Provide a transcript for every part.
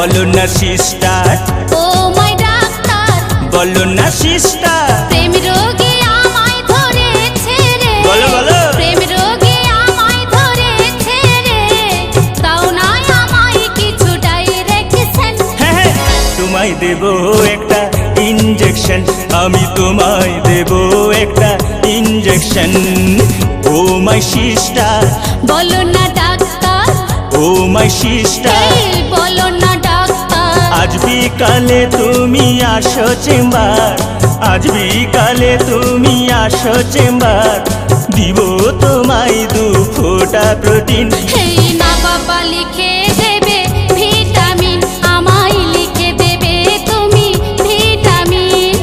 বলো না সিস্টার, ও মাই ডাক্তার, বলো না সিস্টার, প্রেম রোগে আমায় ধরেছে রে, বলো বলো, প্রেম রোগে আমায় ধরেছে রে, তাও নয় আমায় কিছু ডাইরেকশন। হ্যাঁ হ্যাঁ, তোমায় দেব একটা ইনজেকশন, আমি তোমায় দেব একটা ইনজেকশন। ও মাই সিস্টার, বলো না ডাক্তার, ও মাই সিস্টার, এই বলো না ডাক্তার, আজ বিকালে তুমি আসো চেম্বার, আজ বিকালে তুমি আসো চেম্বার, দিব তোমায় 2 ফোঁটা প্রোটিন। এই না বাবা লিখে দেবে ভিটামিন, আমায় লিখে দেবে তুমি ভিটামিন।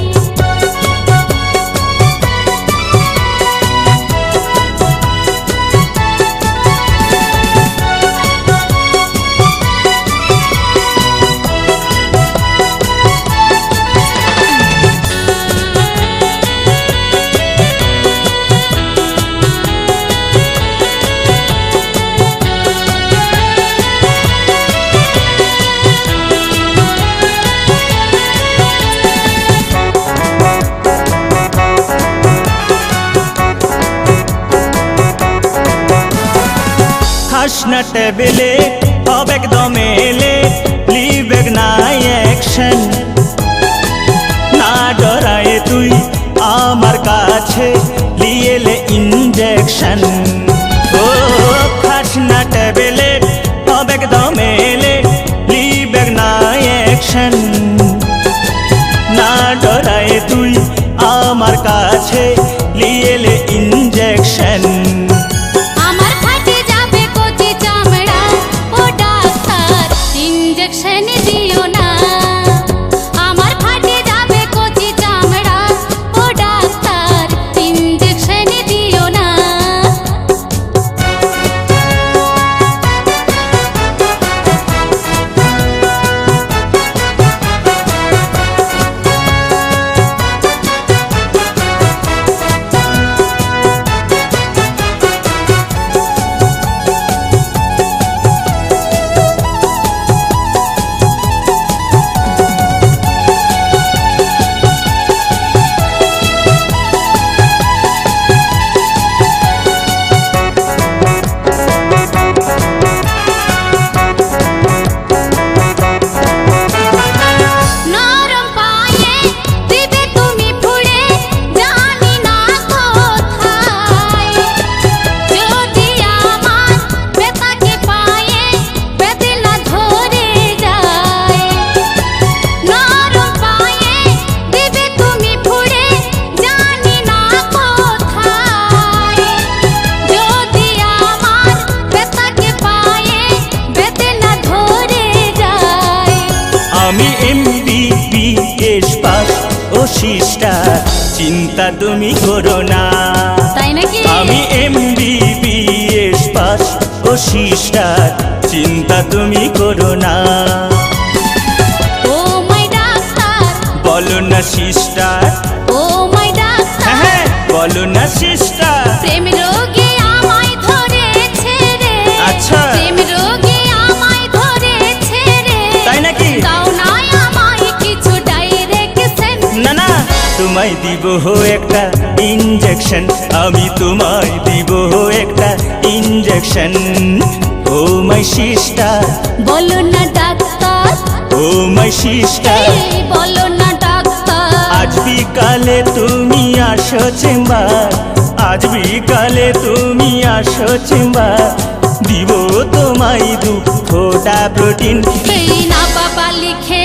খাস না টেবিলে হবে একদম এলে, লিবেক না অ্যাকশন, না ডরায় তুই আমার কাছে লিয়েলে ইনজেকশন। ও খাস না টেবিলে হবে একদম এলে, লিবেক না অ্যাকশন, না ডরায় তুই আমার কাছে লিয়েলে ইনজেকশন। আমার ফাটে যাবে কচি চামড়া, ও ডাক্তার ইনজেকশন দিও না। আমার ফাটে যাবে কচি চামড়া, ও ডাক্তার ইনজেকশন দিও না। নরম পায়ে দিবে তুমি ফুড়ে, জানি না কোথায়। যদি আমার বেতাকে পায়ে বেদনা ধরে যায়, নরম পায়ে দিবে তুমি ফুড়ে, জানি না কোথায়। যদি আমার বেতাকে পায়ে বেদনা ধরে যায়। আমি MBBS পাস, ও সিস্টার চিন্তা তুমি করো না। তাই নাকি? আমি MBBS পাস, ও সিস্টার চিন্তা তুমি করো না। ও মাই ডাক্তার, বলো না সিস্টার, ও মাই ডাক্তার, হ্যাঁ হ্যাঁ, বলো না সিস্টার, প্রেম রোগে আমায় ধরেছে রে, আচ্ছা। প্রেম রোগে আমায় ধরেছে রে, তাই নাকি? তাও নয় আমায় কিছু ডাইরেকশন। না না, তোমায় দিব একটা ইনজেকশন, আমি তোমায় দিব একটা ইনজেকশন। ও মাই সিস্টার, বলো না ডাক্তার, ও মাই সিস্টার, এই বলো না ডাক্তার, আজ বিকালে তুমি আসো চেম্বার, আজ বিকালে তুমি আসো চেম্বার, দিব তোমায় 2 ফোঁটা প্রোটিন। এই না বাবা লিখে